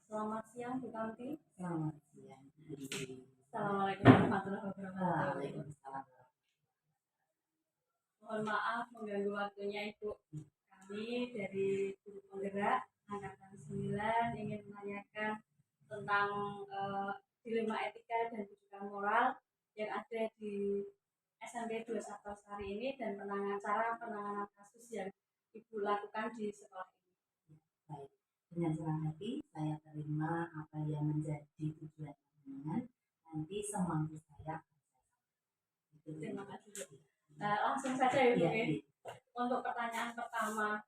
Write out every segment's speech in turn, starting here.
Selamat siang Bu Kamti. Selamat siang. Assalamualaikum warahmatullahi wabarakatuh. Waalaikumsalam. Mohon maaf mengganggu waktunya Ibu. Kami dari Guru Penggerak Angkatan 9 ingin menanyakan tentang dilema etika dan rujukan moral yang ada di SMP 2 Sabtosari ini dan cara penanganan kasus yang Ibu lakukan di sekolah ini. Baik, dengan senang hati saya terima apa yang menjadi tujuan panjenengan. Nanti semampu saya. Terima kasih. Langsung saja ya Bu. Untuk pertanyaan pertama,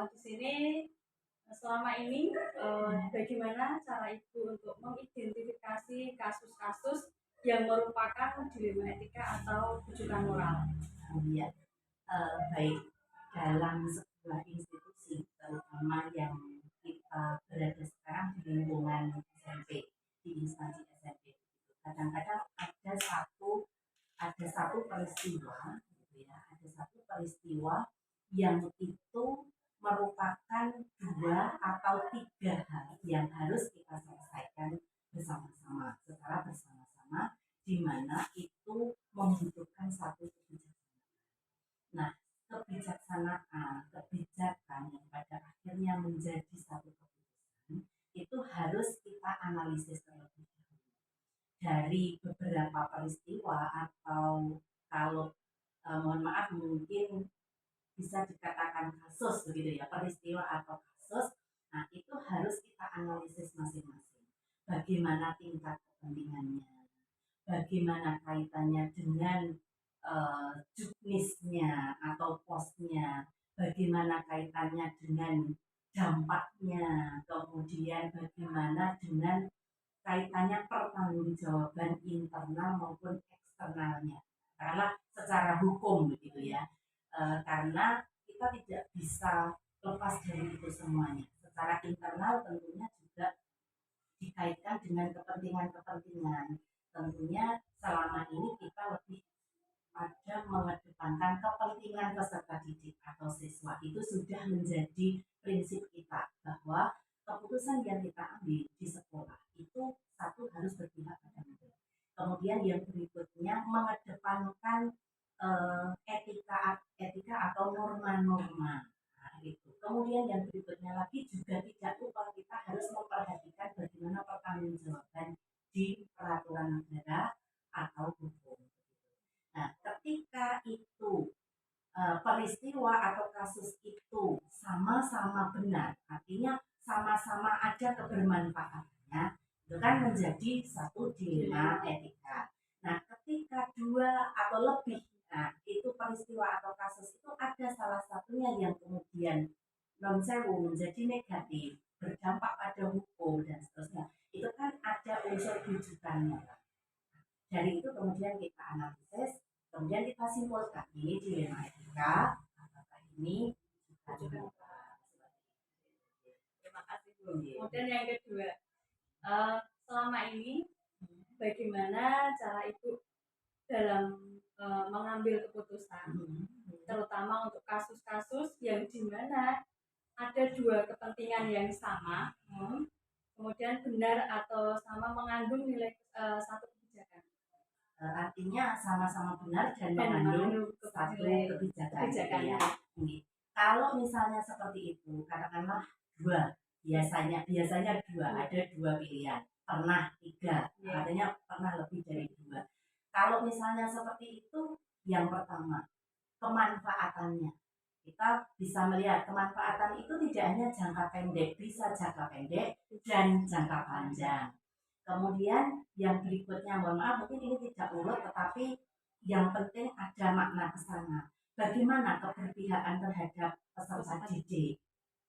di sini selama ini bagaimana cara Ibu untuk mengidentifikasi kasus-kasus yang merupakan dilema etika atau rujukan moral? Ya, baik, dalam sebuah institusi terutama yang kita berada sekarang di lingkungan SMP, di instansi SMP, kadang-kadang ada satu peristiwa, gitu ya, ada satu peristiwa yang itu merupakan 2 atau 3 hal yang harus kita selesaikan bersama-sama, secara bersama-sama, di mana itu membutuhkan satu kebijaksanaan. Nah, kebijakan yang pada akhirnya menjadi satu keputusan itu harus kita analisis terlebih dahulu dari beberapa peristiwa, atau kalau mohon maaf mungkin bisa dikatakan kasus begitu ya, peristiwa atau kasus. Nah, itu harus kita analisis masing-masing. Bagaimana tingkat kepentingannya, bagaimana kaitannya dengan juknisnya atau posnya, bagaimana kaitannya dengan dampaknya, kemudian bagaimana dengan kaitannya pertanggungjawaban internal maupun eksternalnya. Karena secara hukum begitu ya, karena kita tidak bisa lepas dari itu semuanya. Secara internal tentunya juga dikaitkan dengan kepentingan-kepentingan. Tentunya selama ini kita lebih pada mengedepankan kepentingan peserta didik atau siswa. Itu sudah menjadi prinsip kita, bahwa keputusan yang kita ambil di sekolah itu satu harus berpihak pada murid. Kemudian yang berikutnya mengedepankan etika atau norma-norma. Nah, itu. Kemudian yang berikutnya lagi juga tidak lupa kita harus memperhatikan bagaimana pertanggungjawaban di peraturan negara atau hukum. Nah, ketika itu peristiwa atau kasus itu sama-sama benar, artinya sama-sama ada kebermanfaatannya, itu kan menjadi satu dilema etika. Nah, ketika 2 atau lebih, nah itu peristiwa atau kasus itu ada salah satunya yang kemudian non sewu menjadi negatif, berdampak pada hukum dan seterusnya, itu kan ada unsur rujukannya. Dari itu kemudian kita analisis, kemudian kita simpulkan ini dilema etika, apakah ini juga. Terima kasih Bu. Kemudian yang kedua, selama ini bagaimana cara Ibu dalam mengambil keputusan, terutama untuk kasus-kasus yang dimana ada 2 kepentingan yang sama, kemudian benar atau sama mengandung nilai satu kebijakan. Artinya sama-sama benar dan mengandung satu kebijakan. Ya. Kalau misalnya seperti itu, katakanlah 2, biasanya 2, ada 2 pilihan, pernah 3, artinya pernah lebih dari 2. Kalau misalnya seperti itu, yang pertama, kemanfaatannya. Kita bisa melihat kemanfaatan itu tidak hanya jangka pendek, bisa jangka pendek dan jangka panjang. Kemudian yang berikutnya, mohon maaf mungkin ini tidak urut, tetapi yang penting ada makna ke sana. Bagaimana keberpihakan terhadap peserta didik,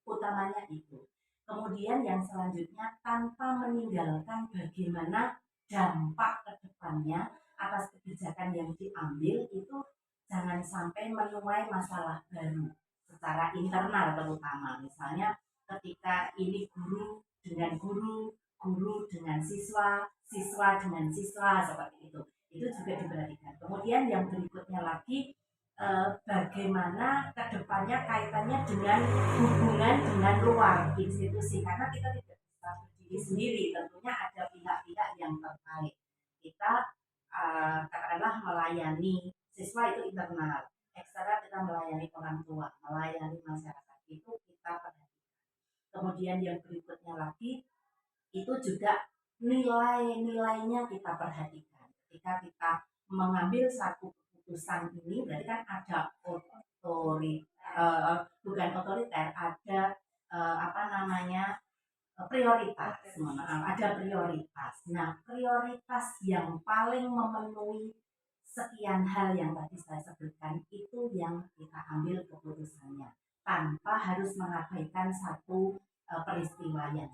utamanya itu. Kemudian yang selanjutnya, tanpa meninggalkan bagaimana dampak ke depannya atas kebijakan yang diambil, itu jangan sampai menuai masalah baru secara internal, terutama misalnya ketika ini guru dengan guru, guru dengan siswa, siswa dengan siswa, seperti itu juga diperhatikan. Kemudian yang berikutnya lagi, bagaimana kedepannya kaitannya dengan hubungan dengan luar institusi, karena kita tidak bisa diri sendiri, tentunya ada pihak-pihak yang terkait. Kita katakanlah melayani siswa itu internal, eksternal kita melayani orang tua, melayani masyarakat, itu kita perhatikan. Kemudian yang berikutnya lagi itu juga nilai-nilainya kita perhatikan. Ketika kita mengambil satu keputusan ini, berarti kan ada bukan otoriter, ada apa namanya prioritas, ada prioritas. Nah, prioritas yang paling memenuhi sekian hal yang tadi saya sebutkan itu yang kita ambil keputusannya tanpa harus mengabaikan satu peristiwa yang.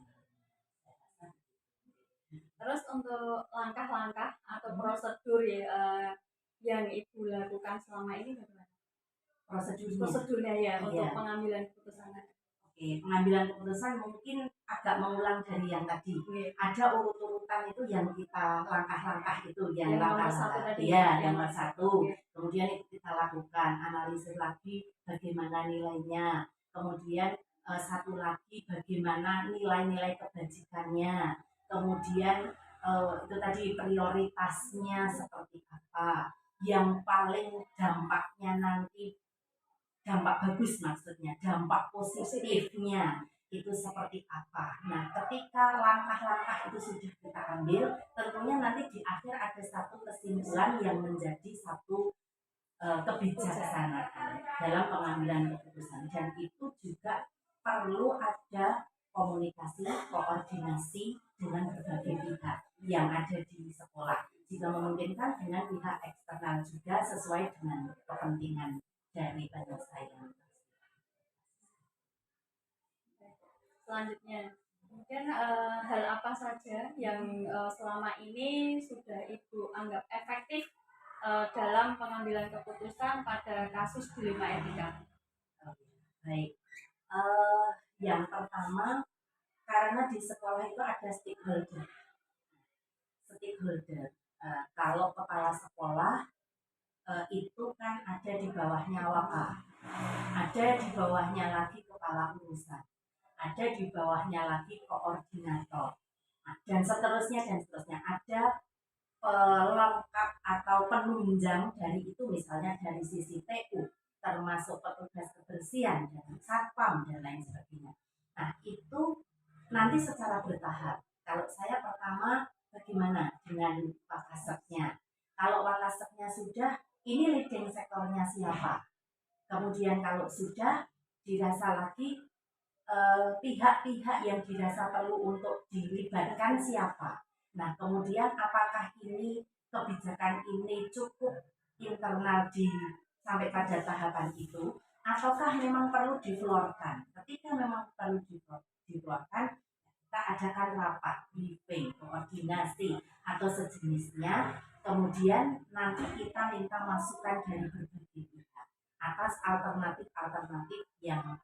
Terus untuk langkah-langkah atau prosedur yang Ibu lakukan selama ini bagaimana? Prosedurnya ya, untuk pengambilan keputusan. Oke, pengambilan keputusan mungkin agak mengulang dari yang tadi. Ada urut-urutan itu yang kita langkah-langkah itu yang nomor satu tadi. Ya, yang nomor satu. Kemudian itu kita lakukan analisis lagi bagaimana nilainya. Kemudian satu lagi bagaimana nilai-nilai kebajikannya. Kemudian itu tadi prioritasnya seperti apa. Yang paling dampaknya nanti dampak bagus, maksudnya dampak positifnya itu seperti apa. Nah, ketika langkah-langkah itu sudah kita ambil, tentunya nanti di akhir ada satu kesimpulan yang menjadi satu kebijaksanaan dalam pengambilan keputusan, dan itu juga perlu ada komunikasi, koordinasi dengan berbagai pihak yang ada di sekolah, jika memungkinkan dengan pihak eksternal juga sesuai dengan kepentingan dari penyelesaian. Selanjutnya, mungkin hal apa saja yang selama ini sudah Ibu anggap efektif dalam pengambilan keputusan pada kasus dilema etika? Baik, yang pertama karena di sekolah itu ada stakeholder. Kalau kepala sekolah itu kan ada di bawahnya waka, ada di bawahnya lagi kepala urusan, ada di bawahnya lagi koordinator, dan seterusnya. Ada pelengkap atau penunjang dari itu, misalnya dari sisi TU, termasuk petugas kebersihan dan satpam dan lain sebagainya. Nah, itu nanti secara bertahap. Kalau saya pertama bagaimana dengan Wakasepnya. Kalau Wakasepnya sudah, ini leading sektornya siapa. Kemudian kalau sudah, dirasa lagi pihak-pihak yang dirasa perlu untuk dilibatkan siapa. Nah, kemudian apakah ini kebijakan ini cukup internal sampai pada tahapan itu, ataukah memang perlu diflorkan. Ketika memang perlu diflorkan, kita adakan rapat, briefing, koordinasi, atau sejenisnya. Kemudian nanti kita minta masukan dari berbagai pihak atas alternatif yang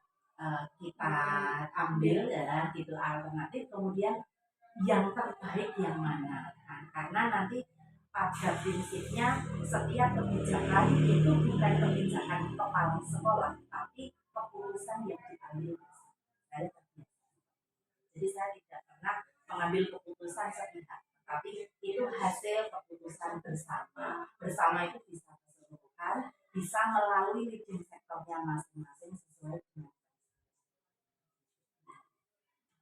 kita ambil ya, gitu alternatif. Kemudian yang terbaik yang mana, nah, karena nanti pada prinsipnya setiap kebijakan itu bukan kebijakan kepala sekolah, tapi keputusan yang diambil saya terbiasa. Jadi saya tidak pernah mengambil keputusan sepihak, tapi itu hasil keputusan bersama itu bisa keseluruhan, bisa melalui leading sektornya masing-masing sesuai dengan.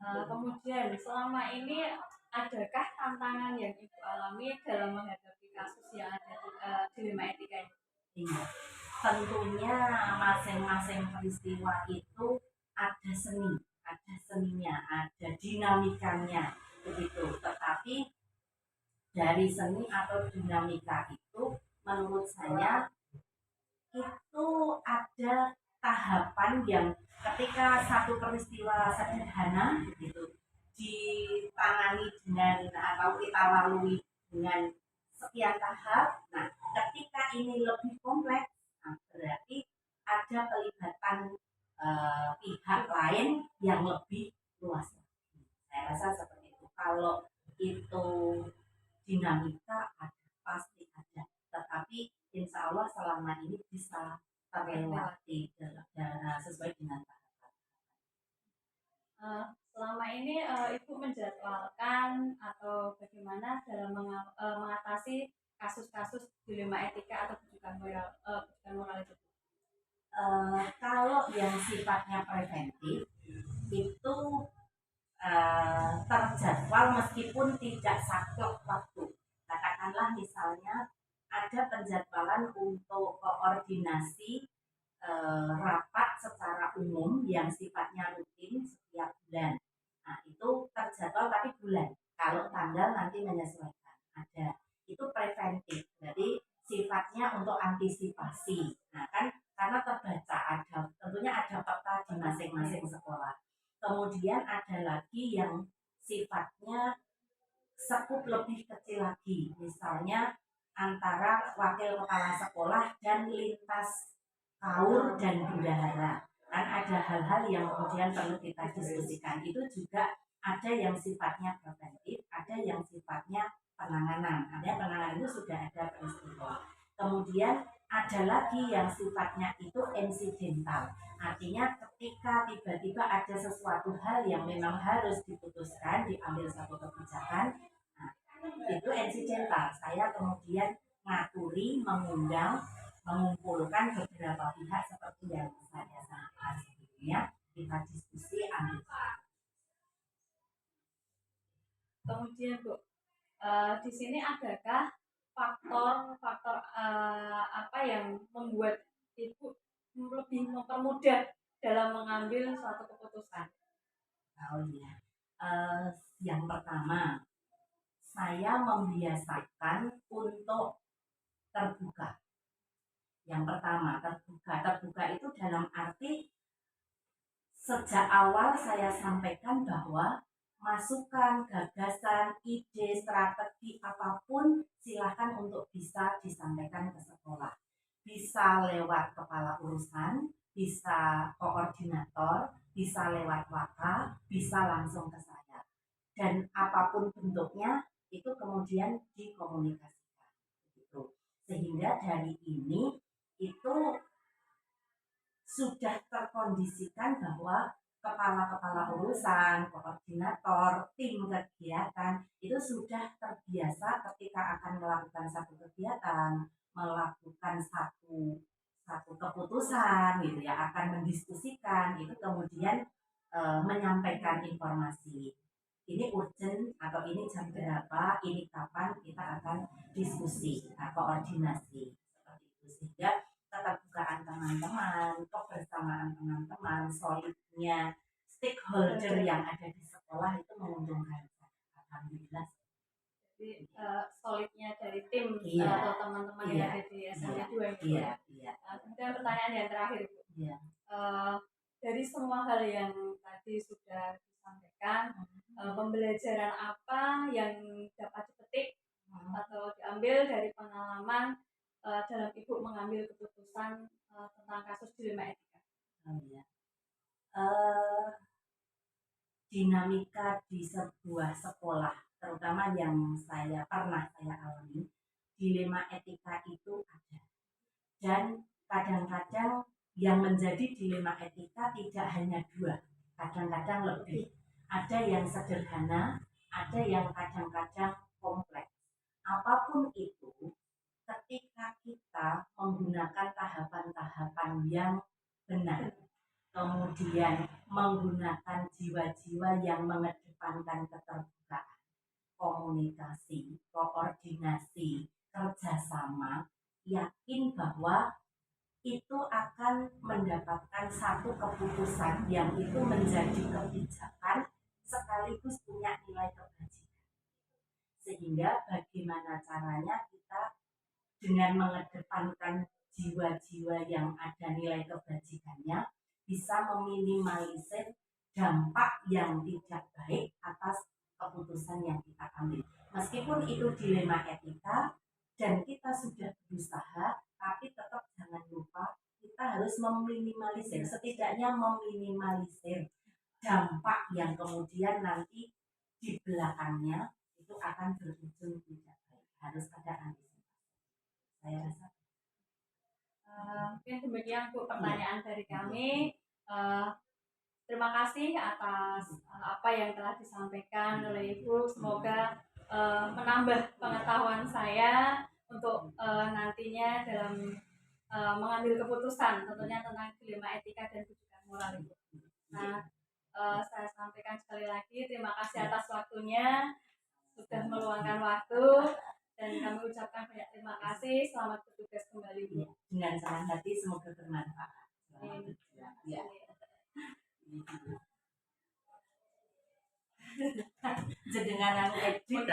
Kemudian selama ini adakah tantangan yang Ibu alami dalam menghadapi kasus yang ada di dilema etika ini? Iya, tentunya masing-masing peristiwa itu ada seninya, ada dinamikanya begitu. Tetapi dari seni atau dinamika itu, menurut saya itu ada tahapan yang ketika satu peristiwa sederhana gitu ditangani dengan atau kita lalui dengan sekian tahap. Nah, ketika ini lebih kompleks, nah, berarti ada pelibatan pihak lain yang lebih luas. Saya rasa seperti itu. Kalau itu dinamika ada, pasti ada. Tetapi insya Allah selama ini bisa terlewati sesuai dengan tahapan. Selama ini Ibu menjadwalkan atau bagaimana dalam mengatasi kasus-kasus dilema etika atau kejujuran moral itu? Kalau yang sifatnya preventif itu terjadwal meskipun tidak saklek waktu. Katakanlah misalnya ada penjadwalan untuk koordinasi rapat secara umum yang sifatnya rutin setiap bulan. Nah, itu terjadwal tapi bulan. Kalau tanggal nanti menyesuaikan. Ada. Itu preventif. Jadi sifatnya untuk antisipasi. Nah, kan karena terbaca ada tentunya ada peta di masing-masing sekolah. Kemudian ada lagi yang sifatnya sekup lebih kecil lagi. Misalnya antara wakil kepala sekolah dan lintas kaur dan bendahara, kan ada hal-hal yang kemudian perlu kita diskusikan. Itu juga ada yang sifatnya preventif, ada yang sifatnya penanganan. Ada penanganan itu sudah ada peristiwa. Kemudian ada lagi yang sifatnya itu insidental. Artinya ketika tiba-tiba ada sesuatu hal yang memang harus diputuskan, diambil satu kebijakan, nah, itu insidental. Saya kemudian ngaturi, mengundang, mengumpulkan beberapa pihak seperti yang saya sampaikan sebelumnya, kita diskusi ambil. Kemudian Bu, di sini adakah faktor-faktor apa yang membuat Ibu lebih mempermudah dalam mengambil suatu keputusan? Oh iya, yang pertama saya membiasakan untuk terbuka. Yang pertama terbuka itu dalam arti sejak awal saya sampaikan bahwa masukan, gagasan, ide, strategi apapun silahkan untuk bisa disampaikan ke sekolah. Bisa lewat kepala urusan, bisa koordinator, bisa lewat waka, bisa langsung ke saya. Dan apapun bentuknya itu kemudian dikomunikasikan. Gitu. Sehingga dari ini itu sudah terkondisikan bahwa kepala-kepala urusan, koordinator, tim kegiatan itu sudah terbiasa ketika akan melakukan satu kegiatan, melakukan satu keputusan gitu ya, akan mendiskusikan itu kemudian menyampaikan informasi. Ini urgent atau ini jam berapa, ini kapan kita akan diskusi, koordinasi seperti itu sehingga keterbukaan teman-teman, kebersamaan teman-teman, solidnya stakeholder yang ada di sekolah itu menguntungkan. Alhamdulillah. Jadi solidnya dari tim iya, atau teman-teman iya, yang ada di SMP 2 itu. Iya, iya. Kemudian pertanyaan yang terakhir Bu. Iya. Dari semua hal yang tadi sudah disampaikan, pembelajaran apa yang dapat dipetik atau diambil dari pengalaman dalam Ibu mengambil keputusan tentang kasus dilema etika? Ya. Dinamika di sebuah sekolah, terutama yang pernah saya alami, dilema etika itu ada. Dan kadang-kadang yang menjadi dilema etika tidak hanya dua, kadang-kadang lebih. Ada yang sederhana, ada yang kadang-kadang kompleks. Apapun itu, ketika kita menggunakan tahapan-tahapan yang benar, kemudian menggunakan jiwa-jiwa yang mengedepankan keterbukaan, komunikasi, koordinasi, kerjasama, yakin bahwa itu akan mendapatkan satu keputusan yang itu menjadi kebijakan sekaligus punya nilai kebajikan. Sehingga bagaimana caranya kita dengan mengedepankan jiwa-jiwa yang ada nilai kebajikannya bisa meminimalisir dampak yang tidak baik atas keputusan yang kita ambil. Meskipun itu dilema etika dan kita sudah berusaha, tapi tetap jangan lupa kita harus meminimalisir, setidaknya meminimalisir dampak yang kemudian nanti di belakangnya itu akan berujung tidak baik. Harus ada antisipasi. Saya rasa mungkin demikian Bu pertanyaan dari kami. terima kasih atas apa yang telah disampaikan oleh Ibu. Semoga menambah pengetahuan saya untuk nantinya dalam mengambil keputusan tentunya tentang dilema etika dan kebijakan moral itu. Nah, saya sampaikan sekali lagi terima kasih atas waktunya, sudah meluangkan waktu, dan kami ucapkan banyak terima kasih. Selamat bertugas kembali, Bu. Dengan senang hati, semoga bermanfaat. Ya. Jenengan edit